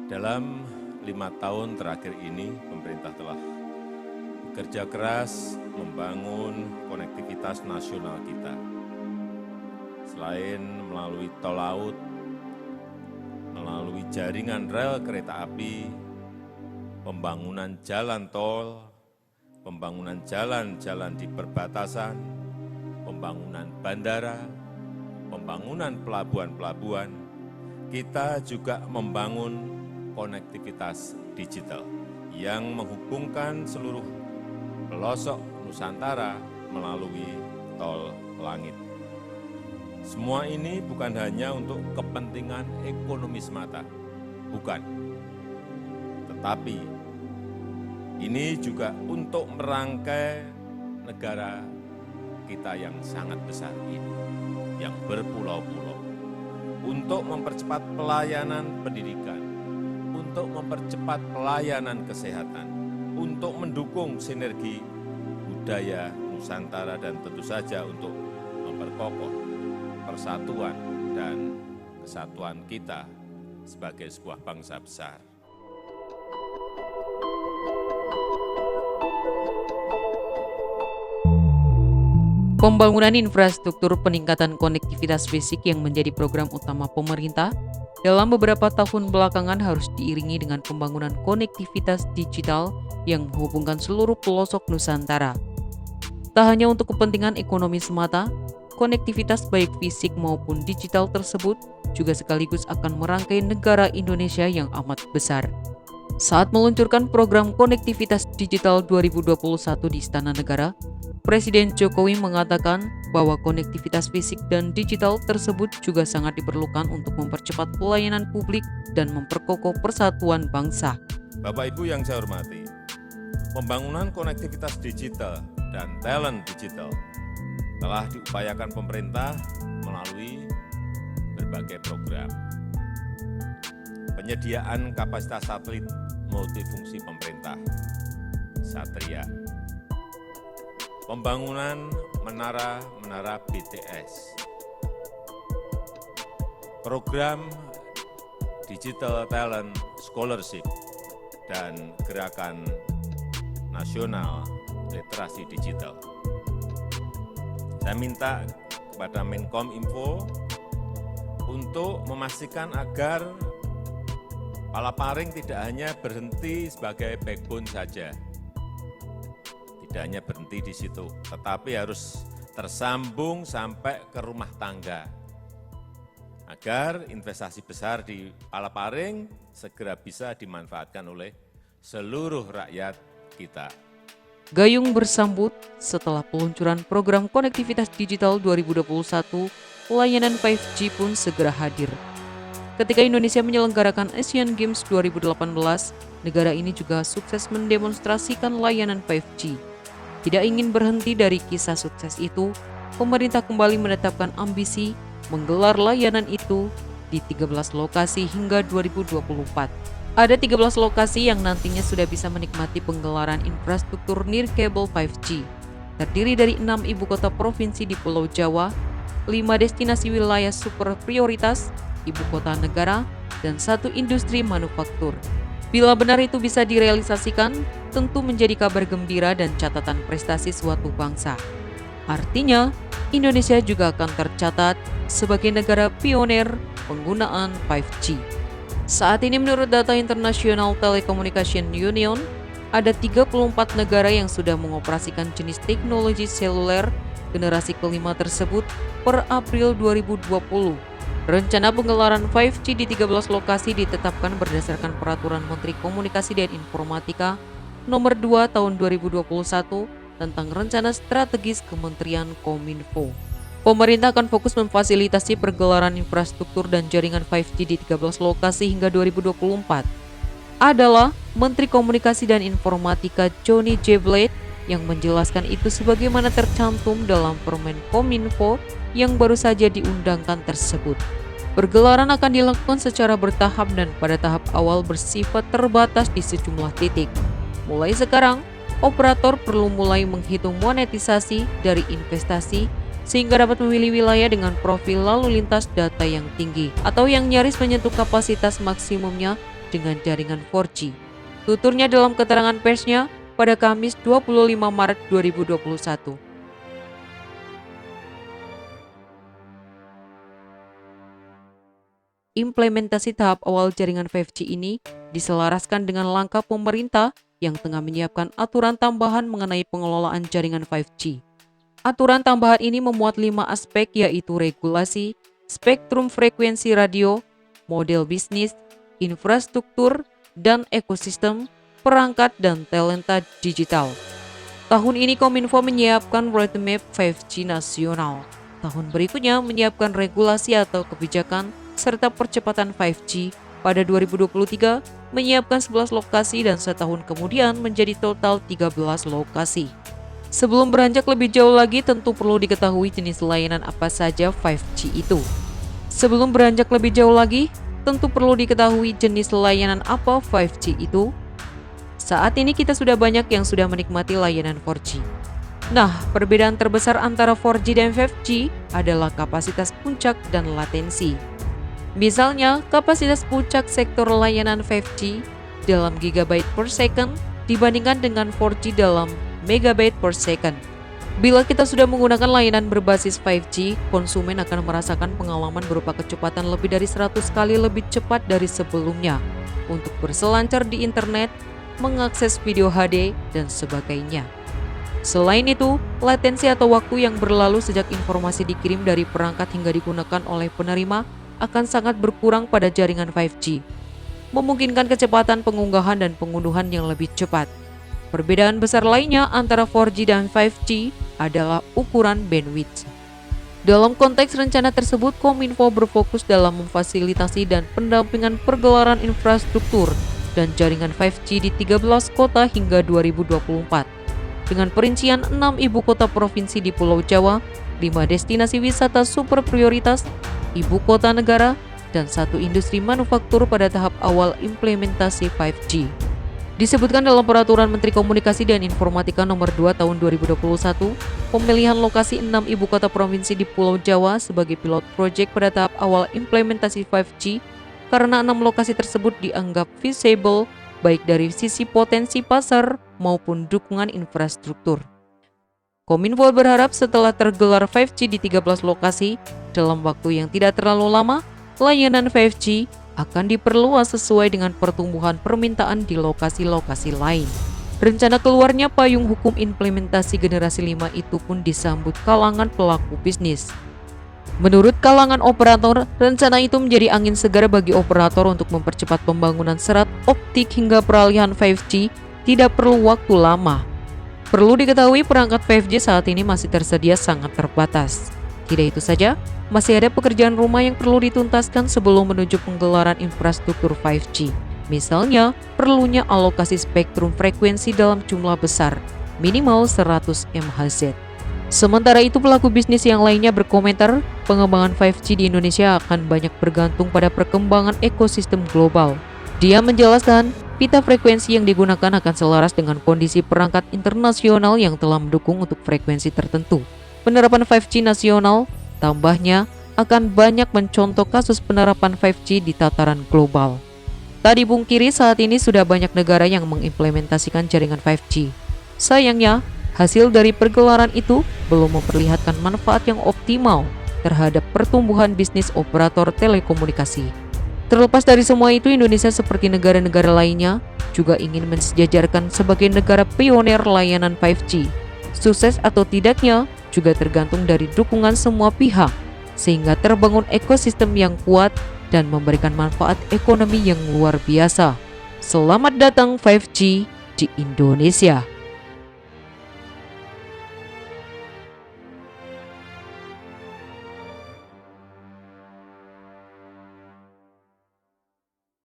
Dalam 5 tahun terakhir ini, pemerintah telah bekerja keras membangun konektivitas nasional kita. Selain melalui tol laut, melalui jaringan rel kereta api, pembangunan jalan tol, pembangunan jalan-jalan di perbatasan, pembangunan bandara, pembangunan pelabuhan-pelabuhan, kita juga membangun konektivitas digital yang menghubungkan seluruh pelosok Nusantara melalui tol langit. Semua ini bukan hanya untuk kepentingan ekonomi semata, bukan. Tetapi ini juga untuk merangkai negara kita yang sangat besar ini, yang berpulau-pulau, untuk mempercepat pelayanan pendidikan, untuk mempercepat pelayanan kesehatan, untuk mendukung sinergi budaya Nusantara, dan tentu saja untuk memperkokoh persatuan dan kesatuan kita sebagai sebuah bangsa besar. Pembangunan infrastruktur peningkatan konektivitas fisik yang menjadi program utama pemerintah dalam beberapa tahun belakangan harus diiringi dengan pembangunan konektivitas digital yang menghubungkan seluruh pelosok Nusantara. Tak hanya untuk kepentingan ekonomi semata, konektivitas baik fisik maupun digital tersebut juga sekaligus akan merangkai negara Indonesia yang amat besar. Saat meluncurkan program konektivitas digital 2021 di Istana Negara, Presiden Jokowi mengatakan bahwa konektivitas fisik dan digital tersebut juga sangat diperlukan untuk mempercepat pelayanan publik dan memperkokoh persatuan bangsa. Bapak Ibu yang saya hormati, pembangunan konektivitas digital dan talent digital telah diupayakan pemerintah melalui berbagai program. Penyediaan kapasitas satelit multifungsi pemerintah, Satria. Pembangunan menara BTS. Program Digital Talent Scholarship dan Gerakan Nasional Literasi Digital. Saya minta kepada Menkominfo untuk memastikan agar Palaparing tidak hanya berhenti sebagai backbone saja, tidak hanya berhenti di situ, tetapi harus tersambung sampai ke rumah tangga, agar investasi besar di Palaparing segera bisa dimanfaatkan oleh seluruh rakyat kita. Gayung bersambut setelah peluncuran program konektivitas digital 2021, layanan 5G pun segera hadir. Ketika Indonesia menyelenggarakan Asian Games 2018, negara ini juga sukses mendemonstrasikan layanan 5G. Tidak ingin berhenti dari kisah sukses itu, pemerintah kembali menetapkan ambisi menggelar layanan itu di 13 lokasi hingga 2024. Ada 13 lokasi yang nantinya sudah bisa menikmati penggelaran infrastruktur nirkabel 5G. Terdiri dari 6 ibu kota provinsi di Pulau Jawa, 5 destinasi wilayah super prioritas, ibu kota negara, dan 1 industri manufaktur. Bila benar itu bisa direalisasikan, tentu menjadi kabar gembira dan catatan prestasi suatu bangsa. Artinya, Indonesia juga akan tercatat sebagai negara pionir penggunaan 5G. Saat ini menurut data International Telecommunication Union, ada 34 negara yang sudah mengoperasikan jenis teknologi seluler generasi kelima tersebut per April 2020. Rencana penggelaran 5G di 13 lokasi ditetapkan berdasarkan Peraturan Menteri Komunikasi dan Informatika Nomor 2 Tahun 2021 tentang Rencana Strategis Kementerian Kominfo. Pemerintah akan fokus memfasilitasi pergelaran infrastruktur dan jaringan 5G di 13 lokasi hingga 2024. Adalah Menteri Komunikasi dan Informatika Johnny J. Blade yang menjelaskan itu sebagaimana tercantum dalam Permen Kominfo yang baru saja diundangkan tersebut. Pergelaran akan dilakukan secara bertahap dan pada tahap awal bersifat terbatas di sejumlah titik. Mulai sekarang, operator perlu mulai menghitung monetisasi dari investasi sehingga dapat memilih wilayah dengan profil lalu lintas data yang tinggi atau yang nyaris menyentuh kapasitas maksimumnya dengan jaringan 4G. Tuturnya dalam keterangan persnya pada Kamis 25 Maret 2021. Implementasi tahap awal jaringan 5G ini diselaraskan dengan langkah pemerintah yang tengah menyiapkan aturan tambahan mengenai pengelolaan jaringan 5G. Aturan tambahan ini memuat 5 aspek, yaitu regulasi, spektrum frekuensi radio, model bisnis, infrastruktur, dan ekosistem, perangkat dan talenta digital. Tahun ini Kominfo menyiapkan roadmap 5G nasional. Tahun berikutnya menyiapkan regulasi atau kebijakan serta percepatan 5G. Pada 2023 menyiapkan 11 lokasi dan setahun kemudian menjadi total 13 lokasi. Sebelum beranjak lebih jauh lagi, tentu perlu diketahui jenis layanan apa saja 5G itu. Sebelum beranjak lebih jauh lagi, tentu perlu diketahui jenis layanan apa 5G itu. Saat ini kita sudah banyak yang sudah menikmati layanan 4G. Nah, perbedaan terbesar antara 4G dan 5G adalah kapasitas puncak dan latensi. Misalnya, kapasitas puncak sektor layanan 5G dalam gigabyte per second dibandingkan dengan 4G dalam megabyte per second. Bila kita sudah menggunakan layanan berbasis 5G, konsumen akan merasakan pengalaman berupa kecepatan lebih dari 100 kali lebih cepat dari sebelumnya untuk berselancar di internet, mengakses video HD, dan sebagainya. Selain itu, latensi atau waktu yang berlalu sejak informasi dikirim dari perangkat hingga digunakan oleh penerima akan sangat berkurang pada jaringan 5G, memungkinkan kecepatan pengunggahan dan pengunduhan yang lebih cepat. Perbedaan besar lainnya antara 4G dan 5G adalah ukuran bandwidth. Dalam konteks rencana tersebut, Kominfo berfokus dalam memfasilitasi dan pendampingan pergelaran infrastruktur dan jaringan 5G di 13 kota hingga 2024. Dengan perincian 6 ibu kota provinsi di Pulau Jawa, 5 destinasi wisata super prioritas, ibu kota negara, dan 1 industri manufaktur pada tahap awal implementasi 5G. Disebutkan dalam Peraturan Menteri Komunikasi dan Informatika Nomor 2 Tahun 2021, pemilihan lokasi 6 ibu kota provinsi di Pulau Jawa sebagai pilot project pada tahap awal implementasi 5G karena 6 lokasi tersebut dianggap feasible baik dari sisi potensi pasar maupun dukungan infrastruktur. Kominfo berharap setelah tergelar 5G di 13 lokasi, dalam waktu yang tidak terlalu lama, layanan 5G akan diperluas sesuai dengan pertumbuhan permintaan di lokasi-lokasi lain. Rencana keluarnya payung hukum implementasi generasi 5 itu pun disambut kalangan pelaku bisnis. Menurut kalangan operator, rencana itu menjadi angin segar bagi operator untuk mempercepat pembangunan serat optik hingga peralihan 5G tidak perlu waktu lama. Perlu diketahui perangkat 5G saat ini masih tersedia sangat terbatas. Tidak itu saja, masih ada pekerjaan rumah yang perlu dituntaskan sebelum menuju penggelaran infrastruktur 5G. Misalnya, perlunya alokasi spektrum frekuensi dalam jumlah besar, minimal 100 MHz. Sementara itu, pelaku bisnis yang lainnya berkomentar, pengembangan 5G di Indonesia akan banyak bergantung pada perkembangan ekosistem global. Dia menjelaskan, pita frekuensi yang digunakan akan selaras dengan kondisi perangkat internasional yang telah mendukung untuk frekuensi tertentu. Penerapan 5G nasional, tambahnya, akan banyak mencontoh kasus penerapan 5G di tataran global. Tak dipungkiri saat ini sudah banyak negara yang mengimplementasikan jaringan 5G. Sayangnya, hasil dari pergelaran itu belum memperlihatkan manfaat yang optimal terhadap pertumbuhan bisnis operator telekomunikasi. Terlepas dari semua itu, Indonesia seperti negara-negara lainnya juga ingin mensejajarkan sebagai negara pionir layanan 5G. Sukses atau tidaknya juga tergantung dari dukungan semua pihak, sehingga terbangun ekosistem yang kuat dan memberikan manfaat ekonomi yang luar biasa. Selamat datang 5G di Indonesia.